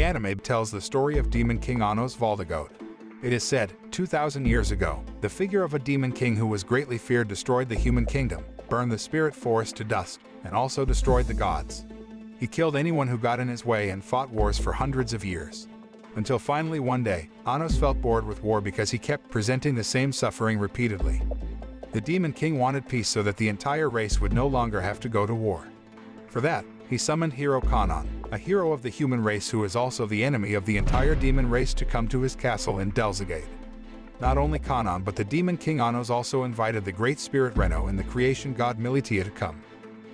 The anime tells the story of Demon King Anno's Voldigord. It is said, 2,000 years ago, the figure of a demon king who was greatly feared destroyed the human kingdom, burned the spirit forest to dust, and also destroyed the gods. He killed anyone who got in his way and fought wars for hundreds of years. Until finally one day, Annos felt bored with war because he kept presenting the same suffering repeatedly. The demon king wanted peace so that the entire race would no longer have to go to war. For that, he summoned hero Kanan, a hero of the human race who is also the enemy of the entire demon race, to come to his castle in Delzigate. Not only Kanan but the demon king Annos also invited the great spirit Reno and the creation god Militia to come.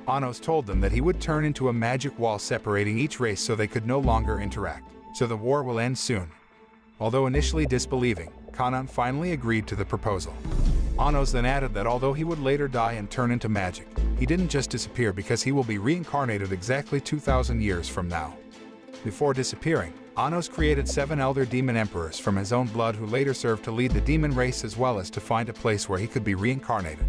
Annos told them that he would turn into a magic wall separating each race so they could no longer interact, so the war will end soon. Although initially disbelieving, Kanan finally agreed to the proposal. Annos then added that although he would later die and turn into magic, he didn't just disappear because he will be reincarnated exactly 2,000 years from now. Before disappearing, Annos created 7 elder demon emperors from his own blood who later served to lead the demon race as well as to find a place where he could be reincarnated.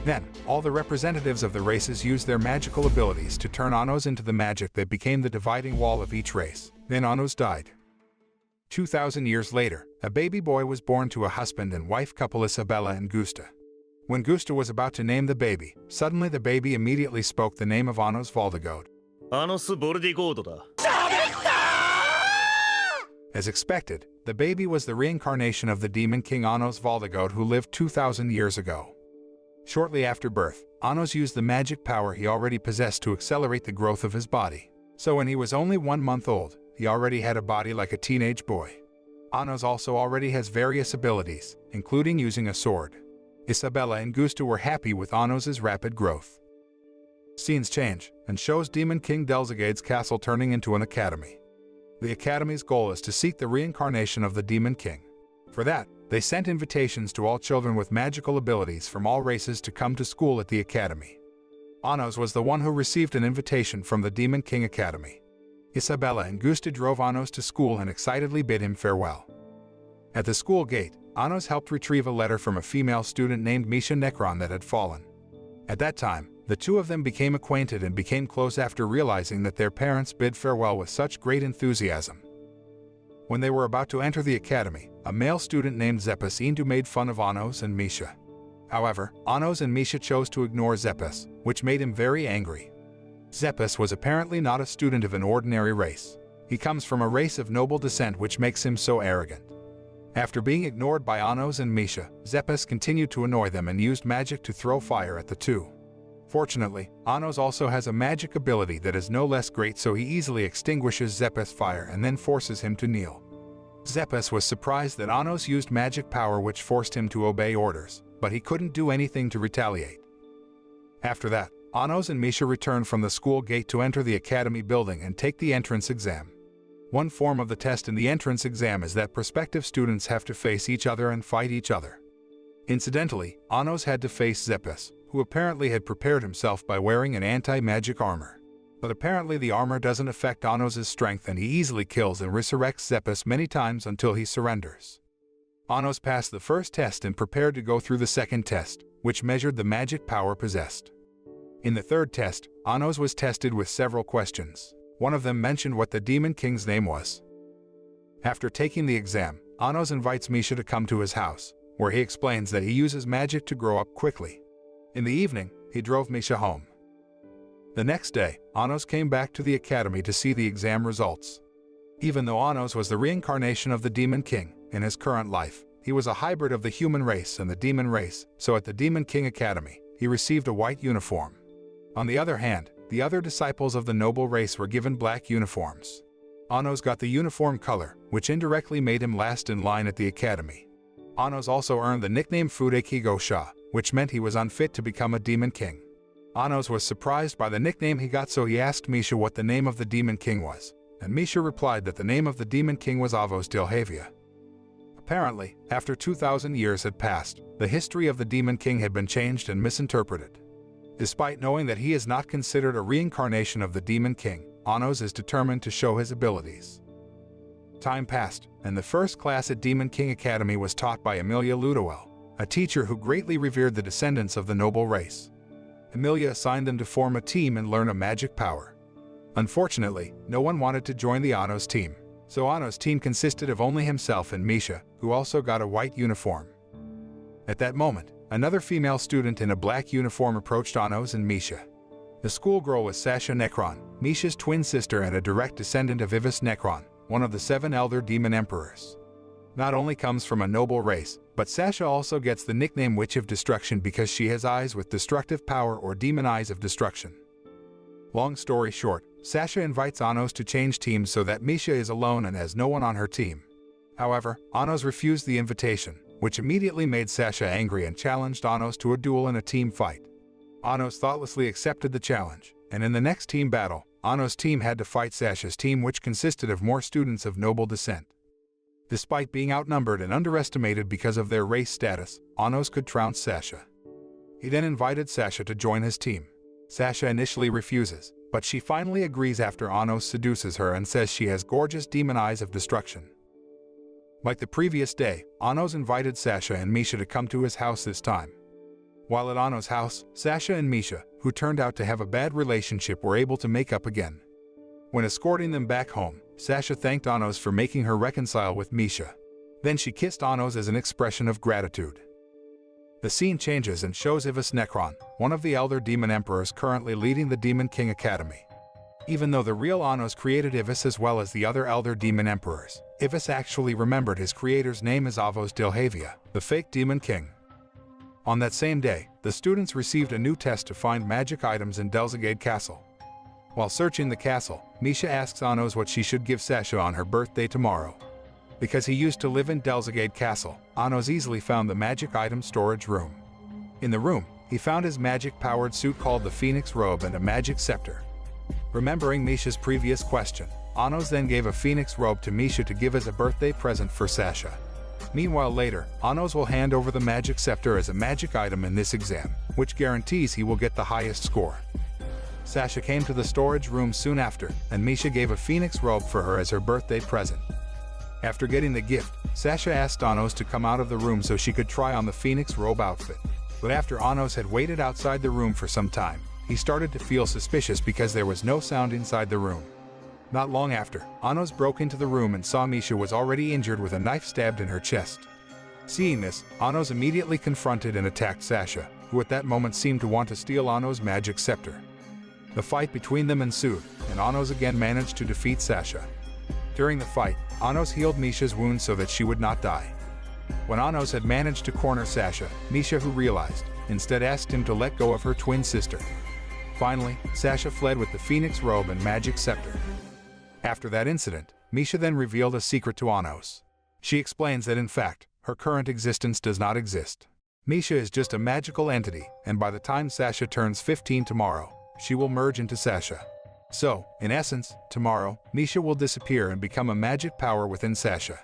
Then, all the representatives of the races used their magical abilities to turn Annos into the magic that became the dividing wall of each race. Then Annos died. 2,000 years later, a baby boy was born to a husband and wife couple, Isabella and Gusta. When Gusta was about to name the baby, suddenly the baby immediately spoke the name of Annos Voldigord. Voldigord da. As expected, the baby was the reincarnation of the demon king Annos Voldigord who lived 2,000 years ago. Shortly after birth, Annos used the magic power he already possessed to accelerate the growth of his body. So when he was only 1 month old, he already had a body like a teenage boy. Annos also already has various abilities, including using a sword. Isabella and Gusta were happy with Annos' rapid growth. Scenes change, and shows Demon King Delzigade's castle turning into an academy. The academy's goal is to seek the reincarnation of the Demon King. For that, they sent invitations to all children with magical abilities from all races to come to school at the academy. Annos was the one who received an invitation from the Demon King Academy. Isabella and Gusta drove Annos to school and excitedly bid him farewell. At the school gate, Annos helped retrieve a letter from a female student named Misha Necron that had fallen. At that time, the two of them became acquainted and became close after realizing that their parents bid farewell with such great enthusiasm. When they were about to enter the academy, a male student named Zepes Indu made fun of Annos and Misha. However, Annos and Misha chose to ignore Zepes, which made him very angry. Zepes was apparently not a student of an ordinary race. He comes from a race of noble descent, which makes him so arrogant. After being ignored by Annos and Misha, Zepes continued to annoy them and used magic to throw fire at the two. Fortunately, Annos also has a magic ability that is no less great, so he easily extinguishes Zepes' fire and then forces him to kneel. Zepes was surprised that Annos used magic power which forced him to obey orders, but he couldn't do anything to retaliate. After that, Annos and Misha returned from the school gate to enter the academy building and take the entrance exam. One form of the test in the entrance exam is that prospective students have to face each other and fight each other. Incidentally, Annos had to face Zepes, who apparently had prepared himself by wearing an anti-magic armor. But apparently the armor doesn't affect Annos' strength and he easily kills and resurrects Zepes many times until he surrenders. Annos passed the first test and prepared to go through the second test, which measured the magic power possessed. In the third test, Annos was tested with several questions. One of them mentioned what the Demon King's name was. After taking the exam, Annos invites Misha to come to his house, where he explains that he uses magic to grow up quickly. In the evening, he drove Misha home. The next day, Annos came back to the academy to see the exam results. Even though Annos was the reincarnation of the Demon King, in his current life, he was a hybrid of the human race and the demon race, so at the Demon King Academy, he received a white uniform. On the other hand, the other disciples of the noble race were given black uniforms. Annos got the uniform color, which indirectly made him last in line at the academy. Annos also earned the nickname Fudeki Gosha, which meant he was unfit to become a demon king. Annos was surprised by the nickname he got, so he asked Misha what the name of the demon king was, and Misha replied that the name of the demon king was Avos Dilhavia. Apparently, after 2,000 years had passed, the history of the demon king had been changed and misinterpreted. Despite knowing that he is not considered a reincarnation of the Demon King, Annos is determined to show his abilities. Time passed, and the first class at Demon King Academy was taught by Emilia Ludowell, a teacher who greatly revered the descendants of the noble race. Emilia assigned them to form a team and learn a magic power. Unfortunately, no one wanted to join the Annos team. So Ano's team consisted of only himself and Misha, who also got a white uniform. At that moment, another female student in a black uniform approached Ano's and Misha. The schoolgirl was Sasha Necron, Misha's twin sister and a direct descendant of Ivus Necron, one of the 7 elder demon emperors. Not only comes from a noble race, but Sasha also gets the nickname Witch of Destruction because she has eyes with destructive power or demon eyes of destruction. Long story short, Sasha invites Anos to change teams so that Misha is alone and has no one on her team. However, Anos refused the invitation, which immediately made Sasha angry and challenged Anos to a duel in a team fight. Anos thoughtlessly accepted the challenge, and in the next team battle, Anos' team had to fight Sasha's team, which consisted of more students of noble descent. Despite being outnumbered and underestimated because of their race status, Anos could trounce Sasha. He then invited Sasha to join his team. Sasha initially refuses, but she finally agrees after Anos seduces her and says she has gorgeous demon eyes of destruction. Like the previous day, Anos invited Sasha and Misha to come to his house this time. While at Anos' house, Sasha and Misha, who turned out to have a bad relationship, were able to make up again. When escorting them back home, Sasha thanked Anos for making her reconcile with Misha. Then she kissed Anos as an expression of gratitude. The scene changes and shows Ivus Necron, one of the elder demon emperors currently leading the Demon King Academy. Even though the real Anos created Ivus as well as the other elder demon emperors, Ivus actually remembered his creator's name as Avos Dilhavia, the fake Demon King. On that same day, the students received a new test to find magic items in Delzagade Castle. While searching the castle, Misha asks Anos what she should give Sasha on her birthday tomorrow. Because he used to live in Delzagade Castle, Anos easily found the magic item storage room. In the room, he found his magic-powered suit called the Phoenix Robe and a magic scepter. Remembering Misha's previous question, Anos then gave a Phoenix Robe to Misha to give as a birthday present for Sasha. Meanwhile later, Anos will hand over the magic scepter as a magic item in this exam, which guarantees he will get the highest score. Sasha came to the storage room soon after, and Misha gave a Phoenix Robe for her as her birthday present. After getting the gift, Sasha asked Anos to come out of the room so she could try on the Phoenix Robe outfit. But after Anos had waited outside the room for some time, he started to feel suspicious because there was no sound inside the room. Not long after, Anos broke into the room and saw Misha was already injured with a knife stabbed in her chest. Seeing this, Anos immediately confronted and attacked Sasha, who at that moment seemed to want to steal Anos' magic scepter. The fight between them ensued, and Anos again managed to defeat Sasha. During the fight, Anos healed Misha's wounds so that she would not die. When Anos had managed to corner Sasha, Misha, who realized, instead asked him to let go of her twin sister. Finally, Sasha fled with the Phoenix Robe and magic scepter. After that incident, Misha then revealed a secret to Anos. She explains that in fact, her current existence does not exist. Misha is just a magical entity, and by the time Sasha turns 15 tomorrow, she will merge into Sasha. So, in essence, tomorrow, Misha will disappear and become a magic power within Sasha.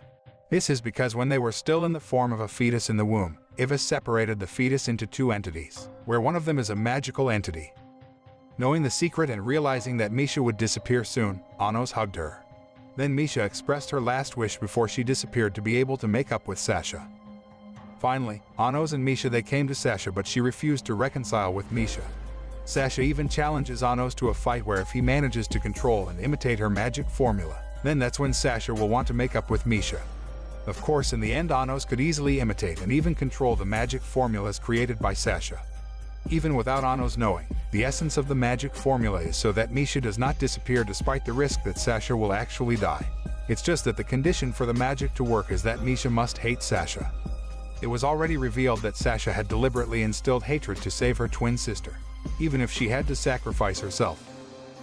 This is because when they were still in the form of a fetus in the womb, Ivus separated the fetus into 2 entities, where one of them is a magical entity. Knowing the secret and realizing that Misha would disappear soon, Anos hugged her. Then Misha expressed her last wish before she disappeared to be able to make up with Sasha. Finally, Anos and Misha they came to Sasha, but she refused to reconcile with Misha. Sasha even challenges Anos to a fight where if he manages to control and imitate her magic formula, then that's when Sasha will want to make up with Misha. Of course, in the end Anos could easily imitate and even control the magic formulas created by Sasha. Even without Anos knowing, the essence of the magic formula is so that Misha does not disappear despite the risk that Sasha will actually die. It's just that the condition for the magic to work is that Misha must hate Sasha. It was already revealed that Sasha had deliberately instilled hatred to save her twin sister, even if she had to sacrifice herself.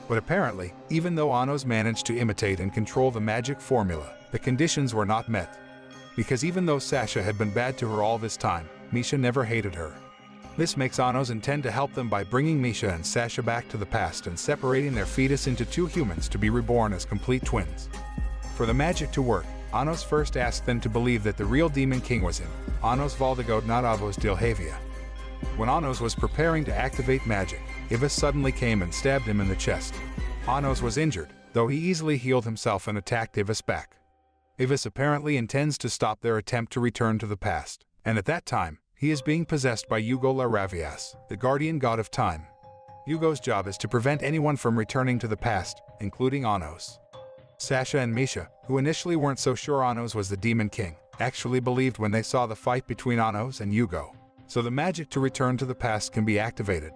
But apparently, even though Anos managed to imitate and control the magic formula, the conditions were not met. Because even though Sasha had been bad to her all this time, Misha never hated her. This makes Anos intend to help them by bringing Misha and Sasha back to the past and separating their fetus into 2 humans to be reborn as complete twins. For the magic to work, Anos first asked them to believe that the real Demon King was him, Anos Voldigord, not Avos Dilhavia. When Anos was preparing to activate magic, Ivus suddenly came and stabbed him in the chest. Anos was injured, though he easily healed himself and attacked Ivus back. Ivus apparently intends to stop their attempt to return to the past, and at that time, he is being possessed by Hugo Laravias, the guardian god of time. Hugo's job is to prevent anyone from returning to the past, including Anos. Sasha and Misha, who initially weren't so sure Anos was the Demon King, actually believed when they saw the fight between Anos and Yugo. So the magic to return to the past can be activated.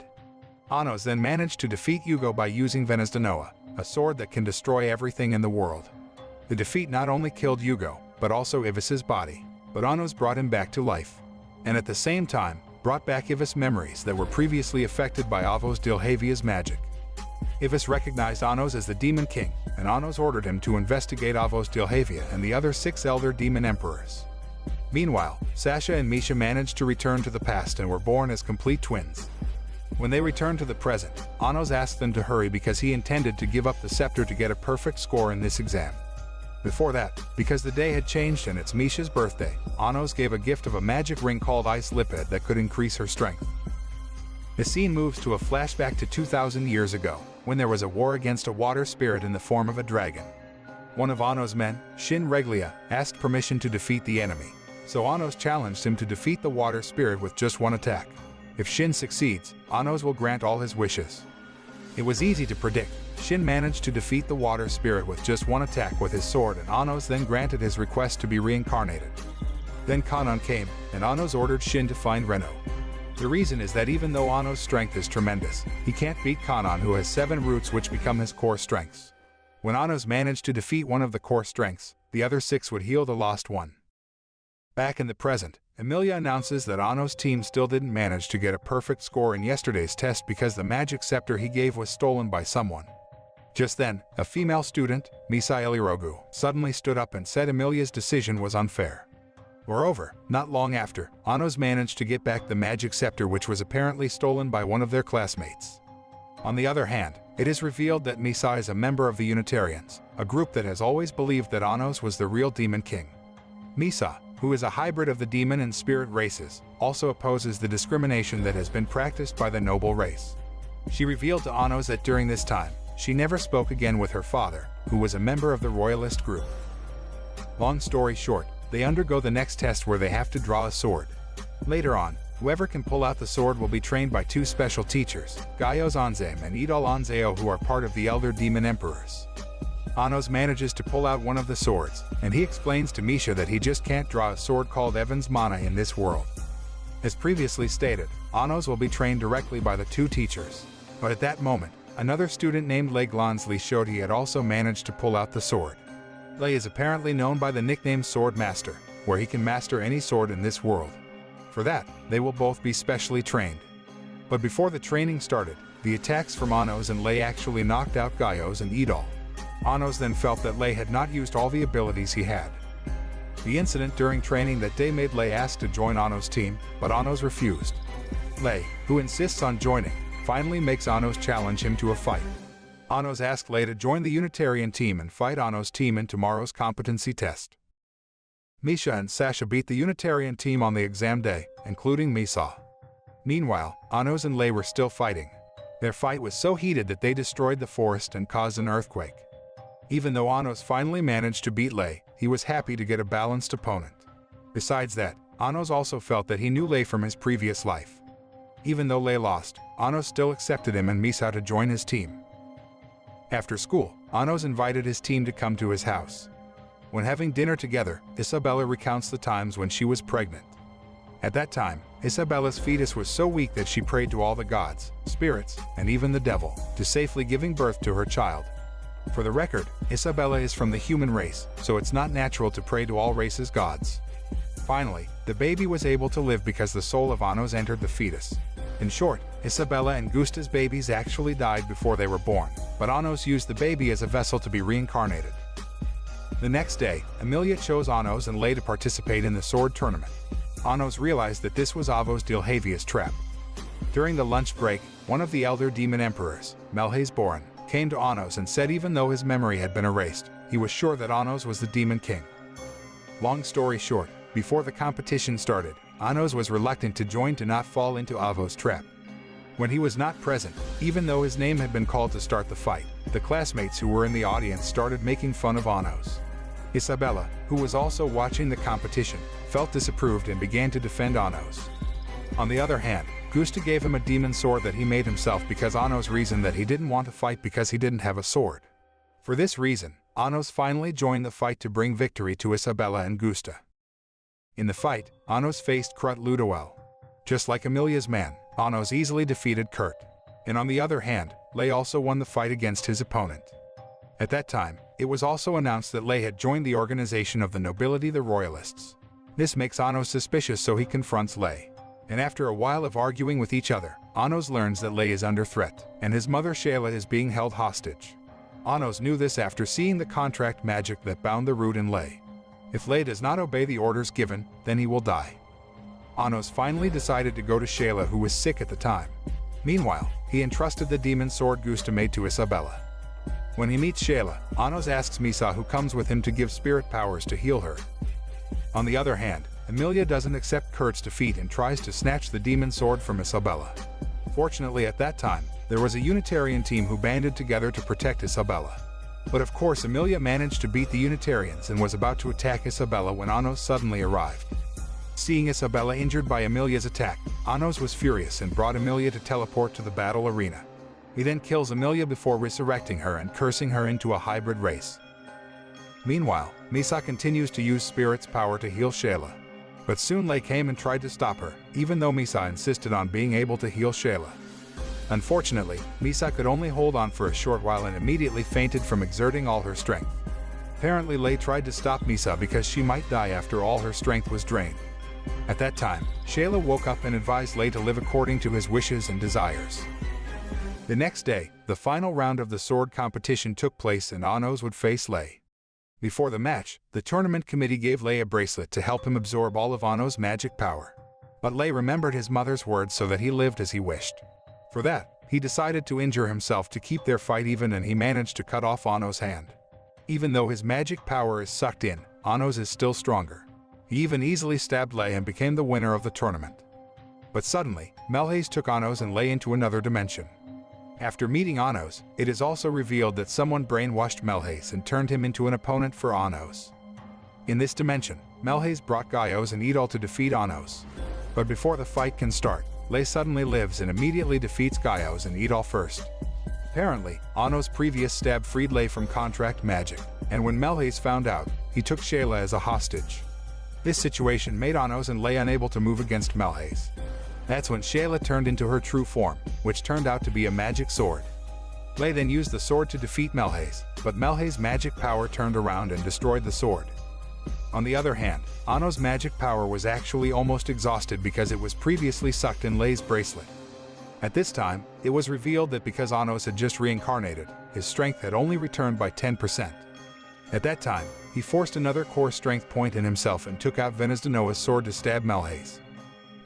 Anos then managed to defeat Yugo by using Venus donghua, a sword that can destroy everything in the world. The defeat not only killed Yugo, but also Ivis's body, but Anos brought him back to life. And at the same time, brought back Ivis memories that were previously affected by Avos Dilhavia's magic. Ivis recognized Anos as the Demon King, and Anos ordered him to investigate Avos Dilhavia and the other 6 elder demon emperors. Meanwhile, Sasha and Misha managed to return to the past and were born as complete twins. When they returned to the present, Anos asked them to hurry because he intended to give up the scepter to get a perfect score in this exam. Before that, because the day had changed and it's Misha's birthday, Anos gave a gift of a magic ring called Ice Lipid that could increase her strength. The scene moves to a flashback to 2,000 years ago, when there was a war against a water spirit in the form of a dragon. One of Anos' men, Shin Reglia, asked permission to defeat the enemy, so Anos challenged him to defeat the water spirit with just one attack. If Shin succeeds, Anos will grant all his wishes. It was easy to predict. Shin managed to defeat the water spirit with just one attack with his sword, and Anos then granted his request to be reincarnated. Then Kanon came, and Anos ordered Shin to find Reno. The reason is that even though Anos' strength is tremendous, he can't beat Kanon, who has 7 roots which become his core strengths. When Anos managed to defeat one of the core strengths, the other 6 would heal the lost one. Back in the present, Emilia announces that Anos' team still didn't manage to get a perfect score in yesterday's test because the magic scepter he gave was stolen by someone. Just then, a female student, Misa Elirogu, suddenly stood up and said Emilia's decision was unfair. Moreover, not long after, Anos managed to get back the magic scepter which was apparently stolen by one of their classmates. On the other hand, it is revealed that Misha is a member of the Unitarians, a group that has always believed that Anos was the real Demon King. Misha, who is a hybrid of the demon and spirit races, also opposes the discrimination that has been practiced by the noble race. She revealed to Anos that during this time, she never spoke again with her father, who was a member of the royalist group. Long story short, they undergo the next test where they have to draw a sword. Later on, whoever can pull out the sword will be trained by 2 special teachers, Gaios Anzem and Idol Anzeo, who are part of the elder demon emperors. Anos manages to pull out one of the swords, and he explains to Misha that he just can't draw a sword called Evan's Mana in this world. As previously stated, Anos will be trained directly by the 2 teachers. But at that moment, another student named Lei Glansley showed he had also managed to pull out the sword. Lei is apparently known by the nickname Sword Master, where he can master any sword in this world. For that, they will both be specially trained. But before the training started, the attacks from Anos and Lei actually knocked out Gaios and Idol. Anos then felt that Lei had not used all the abilities he had. The incident during training that day made Lei ask to join Anos' team, but Anos refused. Lei, who insists on joining, finally makes Anos challenge him to a fight. Anos asked Lei to join the Unitarian team and fight Anos' team in tomorrow's competency test. Misha and Sasha beat the Unitarian team on the exam day, including Misha. Meanwhile, Anos and Lei were still fighting. Their fight was so heated that they destroyed the forest and caused an earthquake. Even though Anos finally managed to beat Lei, he was happy to get a balanced opponent. Besides that, Anos also felt that he knew Lei from his previous life. Even though Lei lost, Anos still accepted him and Misha to join his team. After school, Anos invited his team to come to his house. When having dinner together, Isabella recounts the times when she was pregnant. At that time, Isabella's fetus was so weak that she prayed to all the gods, spirits, and even the devil, to safely giving birth to her child. For the record, Isabella is from the human race, so it's not natural to pray to all races' gods. Finally, the baby was able to live because the soul of Anos entered the fetus. In short, Isabella and Gusta's babies actually died before they were born, but Anos used the baby as a vessel to be reincarnated. The next day, Emilia chose Anos and Lei to participate in the sword tournament. Anos realized that this was Avos Dilhavia's trap. During the lunch break, one of the elder demon emperors, Melhaze Boran, came to Anos and said even though his memory had been erased, he was sure that Anos was the Demon King. Long story short, before the competition started, Anos was reluctant to join to not fall into Avos' trap. When he was not present, even though his name had been called to start the fight, the classmates who were in the audience started making fun of Anos. Isabella, who was also watching the competition, felt disapproved and began to defend Anos. On the other hand, Gusta gave him a demon sword that he made himself because Anos reasoned that he didn't want to fight because he didn't have a sword. For this reason, Anos finally joined the fight to bring victory to Isabella and Gusta. In the fight, Anos faced Krut Ludowel. Just like Amelia's man, Anos easily defeated Kurt. And on the other hand, Lei also won the fight against his opponent. At that time, it was also announced that Lei had joined the organization of the nobility, the Royalists. This makes Anos suspicious, so he confronts Lei. And after a while of arguing with each other, Anos learns that Lei is under threat, and his mother Shayla is being held hostage. Anos knew this after seeing the contract magic that bound the root in Lei. If Lei does not obey the orders given, then he will die. Anos finally decided to go to Shayla, who was sick at the time. Meanwhile, he entrusted the demon sword Gusta made to Isabella. When he meets Shayla, Anos asks Misha, who comes with him, to give spirit powers to heal her. On the other hand, Amelia doesn't accept Kurt's defeat and tries to snatch the demon sword from Isabella. Fortunately, at that time, there was a Unitarian team who banded together to protect Isabella. But of course, Amelia managed to beat the Unitarians and was about to attack Isabella when Anos suddenly arrived. Seeing Isabella injured by Amelia's attack, Anos was furious and brought Amelia to teleport to the battle arena. He then kills Amelia before resurrecting her and cursing her into a hybrid race. Meanwhile, Misha continues to use spirit's power to heal Shayla. But soon Lei came and tried to stop her, even though Misha insisted on being able to heal Shayla. Unfortunately, Misha could only hold on for a short while and immediately fainted from exerting all her strength. Apparently, Lei tried to stop Misha because she might die after all her strength was drained. At that time, Shayla woke up and advised Lei to live according to his wishes and desires. The next day, the final round of the sword competition took place and Anos would face Lei. Before the match, the tournament committee gave Lei a bracelet to help him absorb all of Anos' magic power. But Lei remembered his mother's words, so that he lived as he wished. For that, he decided to injure himself to keep their fight even, and he managed to cut off Anos' hand. Even though his magic power is sucked in, Anos is still stronger. He even easily stabbed Lei and became the winner of the tournament. But suddenly, Melhaze took Anos and Lei into another dimension. After meeting Anos, it is also revealed that someone brainwashed Melhaze and turned him into an opponent for Anos. In this dimension, Melhaze brought Gaios and Idol to defeat Anos. But before the fight can start, Lei suddenly lives and immediately defeats Gaios and Idol first. Apparently, Anos' previous stab freed Lei from contract magic, and when Melhaze found out, he took Shayla as a hostage. This situation made Anos and Lei unable to move against Melhaze. That's when Shayla turned into her true form, which turned out to be a magic sword. Lei then used the sword to defeat Melhaze, but Melhaze's magic power turned around and destroyed the sword. On the other hand, Anos' magic power was actually almost exhausted because it was previously sucked in Lei's bracelet. At this time, it was revealed that because Anos had just reincarnated, his strength had only returned by 10%. At that time, he forced another core strength point in himself and took out Venusdanoa's sword to stab Melhaze.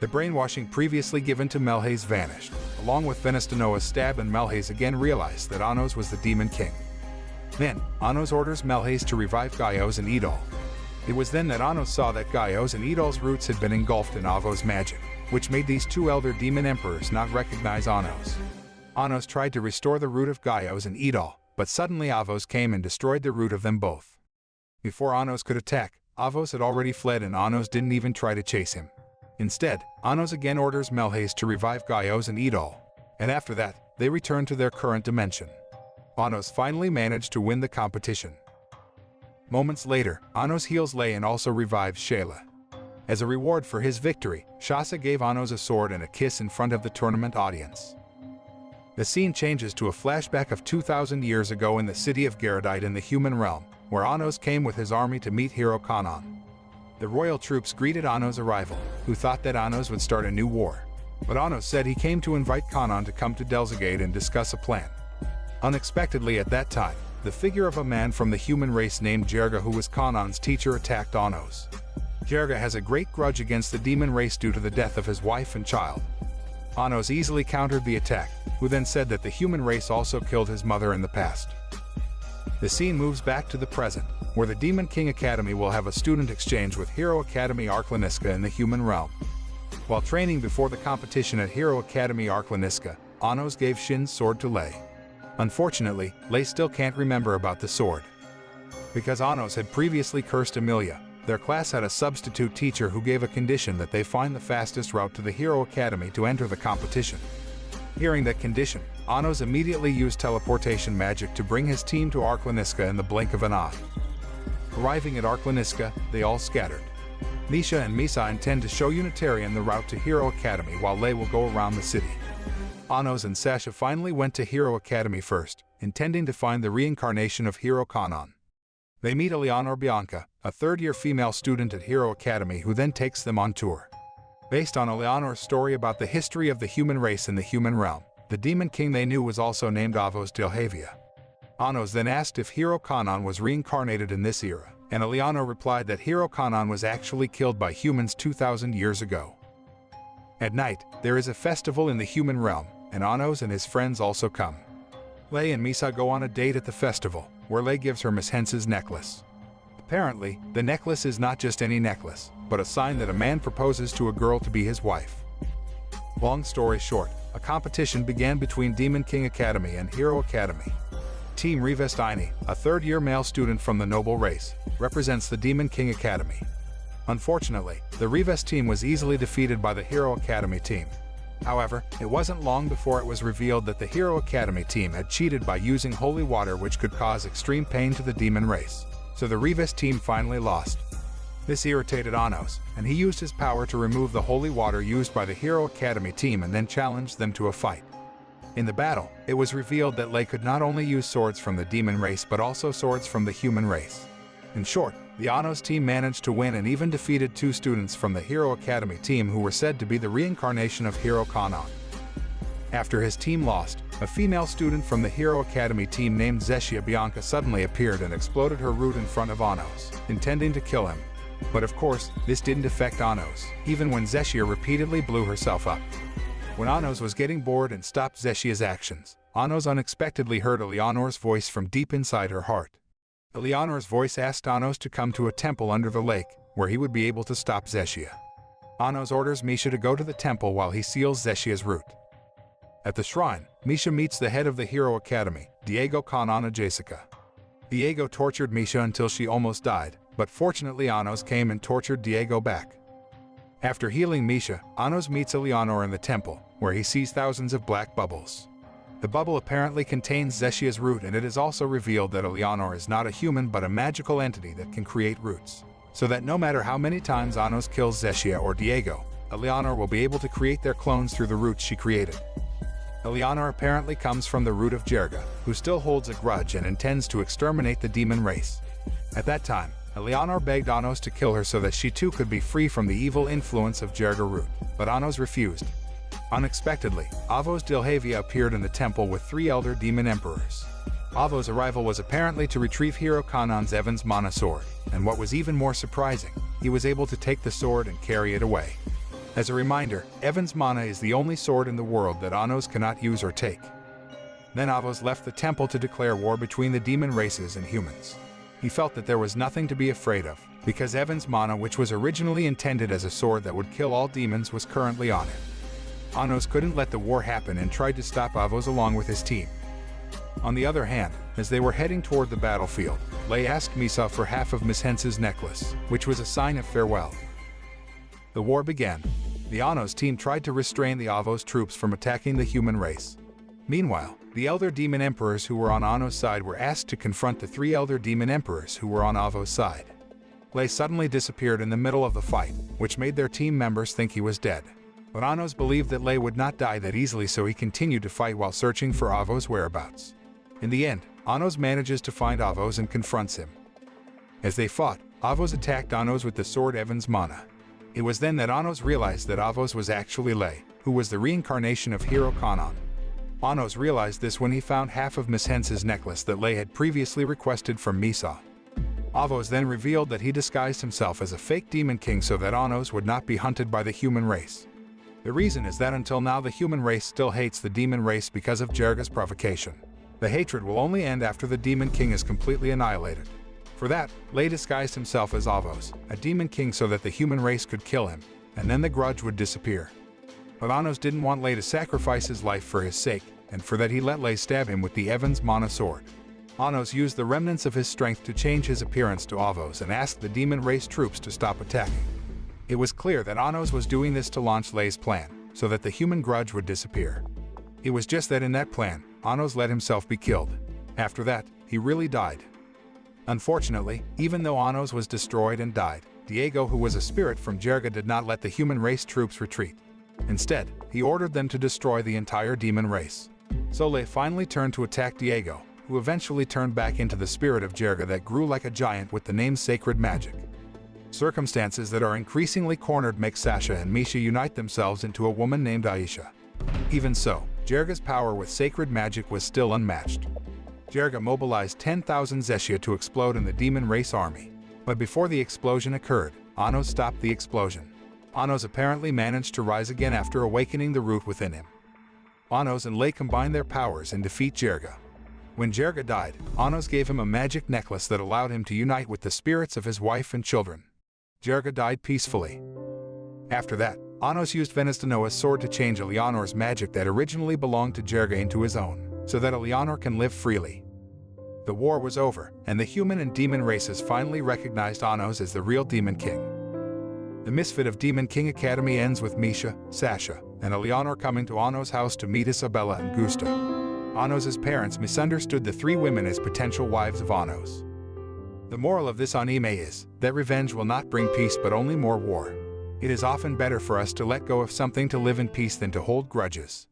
The brainwashing previously given to Melhaze vanished, along with Venusdanoa's stab, and Melhaze again realized that Anos was the Demon King. Then, Anos orders Melhaze to revive Gaios and Idol. It was then that Anos saw that Gaios and Idol's roots had been engulfed in Avo's magic, which made these two elder demon emperors not recognize Anos. Anos tried to restore the root of Gaios and Idol, but suddenly Avos came and destroyed the root of them both. Before Anos could attack, Avos had already fled and Anos didn't even try to chase him. Instead, Anos again orders Melhaze to revive Gaios and Idol, and after that, they return to their current dimension. Anos finally managed to win the competition. Moments later, Anos heals Lei and also revives Shayla. As a reward for his victory, Sasha gave Anos a sword and a kiss in front of the tournament audience. The scene changes to a flashback of 2,000 years ago in the city of Geradite in the human realm, where Anos came with his army to meet hero Kanan. The royal troops greeted Anos' arrival, who thought that Anos would start a new war. But Anos said he came to invite Kanan to come to Delzagate and discuss a plan. Unexpectedly at that time, the figure of a man from the human race named Jerga, who was Kanan's teacher, attacked Anos. Jerga has a great grudge against the demon race due to the death of his wife and child. Anos easily countered the attack, who then said that the human race also killed his mother in the past. The scene moves back to the present, where the Demon King Academy will have a student exchange with Hero Academy Arklaniska in the human realm. While training before the competition at Hero Academy Arklaniska, Anos gave Shin's sword to Lei. Unfortunately, Lei still can't remember about the sword. Because Anos had previously cursed Amelia, their class had a substitute teacher who gave a condition that they find the fastest route to the Hero Academy to enter the competition. Hearing that condition, Anos immediately used teleportation magic to bring his team to Arklaniska in the blink of an eye. Arriving at Arklaniska, they all scattered. Misha and Misha intend to show Unitarian the route to Hero Academy while Lei will go around the city. Anos and Sasha finally went to Hero Academy first, intending to find the reincarnation of Hero Kanon. They meet Eleanor Bianca, a third-year female student at Hero Academy who then takes them on tour. Based on Eleanor's story about the history of the human race in the human realm, the demon king they knew was also named Avos Delhavia. Anos then asked if Hero Kanon was reincarnated in this era, and Eleanor replied that Hero Kanon was actually killed by humans 2,000 years ago. At night, there is a festival in the human realm, and Anos and his friends also come. Lei and Misha go on a date at the festival, where Lei gives her Miss Hence's necklace. Apparently, the necklace is not just any necklace, but a sign that a man proposes to a girl to be his wife. Long story short, a competition began between Demon King Academy and Hero Academy. Team Revestini, a third-year male student from the noble race, represents the Demon King Academy. Unfortunately, the Revest team was easily defeated by the Hero Academy team. However, it wasn't long before it was revealed that the Hero Academy team had cheated by using holy water, which could cause extreme pain to the demon race. So the Revest team finally lost. This irritated Anos, and he used his power to remove the holy water used by the Hero Academy team and then challenged them to a fight. In the battle, it was revealed that Lei could not only use swords from the demon race but also swords from the human race. In short, the Anos team managed to win and even defeated two students from the Hero Academy team who were said to be the reincarnation of Hero Kanon. After his team lost, a female student from the Hero Academy team named Zeshia Bianca suddenly appeared and exploded her root in front of Anos, intending to kill him. But of course, this didn't affect Anos, even when Zeshia repeatedly blew herself up. When Anos was getting bored and stopped Zeshia's actions, Anos unexpectedly heard Eleanor's voice from deep inside her heart. Eleanor's voice asked Anos to come to a temple under the lake, where he would be able to stop Zeshia. Anos orders Misha to go to the temple while he seals Zeshia's root. At the shrine, Misha meets the head of the Hero Academy, Diego Kanana Jessica. Diego tortured Misha until she almost died, but fortunately Anos came and tortured Diego back. After healing Misha, Anos meets Eleanor in the temple, where he sees thousands of black bubbles. The bubble apparently contains Zeshia's root, and it is also revealed that Eleanor is not a human but a magical entity that can create roots, so that no matter how many times Anos kills Zeshia or Diego, Eleanor will be able to create their clones through the roots she created. Eleanor apparently comes from the root of Jerga, who still holds a grudge and intends to exterminate the demon race. At that time, Eleanor begged Anos to kill her so that she too could be free from the evil influence of Jerga root, but Anos refused. Unexpectedly, Avos Delhavia appeared in the temple with three elder demon emperors. Avos' arrival was apparently to retrieve Hero Kanon's Evans Mana sword, and what was even more surprising, he was able to take the sword and carry it away. As a reminder, Evans Mana is the only sword in the world that Anos cannot use or take. Then Avos left the temple to declare war between the demon races and humans. He felt that there was nothing to be afraid of, because Evans Mana, which was originally intended as a sword that would kill all demons, was currently on it. Anos couldn't let the war happen and tried to stop Avos along with his team. On the other hand, as they were heading toward the battlefield, Lei asked Misha for half of Miss Hence's necklace, which was a sign of farewell. The war began. The Anos team tried to restrain the Avos troops from attacking the human race. Meanwhile, the elder demon emperors who were on Anos' side were asked to confront the three elder demon emperors who were on Avos' side. Lei suddenly disappeared in the middle of the fight, which made their team members think he was dead. But Anos believed that Lei would not die that easily, so he continued to fight while searching for Avos' whereabouts. In the end, Anos manages to find Avos and confronts him. As they fought, Avos attacked Anos with the sword Evans Mana. It was then that Anos realized that Avos was actually Lei, who was the reincarnation of Hero Kanon. Anos realized this when he found half of Miss Hence's necklace that Lei had previously requested from Misha. Avos then revealed that he disguised himself as a fake demon king so that Anos would not be hunted by the human race. The reason is that until now the human race still hates the demon race because of Jerga's provocation. The hatred will only end after the demon king is completely annihilated. For that, Lei disguised himself as Avos, a demon king, so that the human race could kill him, and then the grudge would disappear. But Anos didn't want Lei to sacrifice his life for his sake, and for that he let Lei stab him with the Evans Mana sword. Anos used the remnants of his strength to change his appearance to Avos and asked the demon race troops to stop attacking. It was clear that Anos was doing this to launch Lei's plan, so that the human grudge would disappear. It was just that in that plan, Anos let himself be killed. After that, he really died. Unfortunately, even though Anos was destroyed and died, Diego, who was a spirit from Jerga, did not let the human race troops retreat. Instead, he ordered them to destroy the entire demon race. Soleil finally turned to attack Diego, who eventually turned back into the spirit of Jerga that grew like a giant with the name Sacred Magic. Circumstances that are increasingly cornered make Sasha and Misha unite themselves into a woman named Aisha. Even so, Jerga's power with sacred magic was still unmatched. Jerga mobilized 10,000 Zeshia to explode in the demon race army. But before the explosion occurred, Anos stopped the explosion. Anos apparently managed to rise again after awakening the root within him. Anos and Lei combined their powers and defeat Jerga. When Jerga died, Anos gave him a magic necklace that allowed him to unite with the spirits of his wife and children. Jerga died peacefully. After that, Anos used Venestanoa's sword to change Eleanor's magic that originally belonged to Jerga into his own, so that Eleanor can live freely. The war was over, and the human and demon races finally recognized Anos as the real Demon King. The misfit of Demon King Academy ends with Misha, Sasha, and Eleanor coming to Anos' house to meet Isabella and Gusta. Anos' parents misunderstood the three women as potential wives of Anos. The moral of this anime is that revenge will not bring peace but only more war. It is often better for us to let go of something to live in peace than to hold grudges.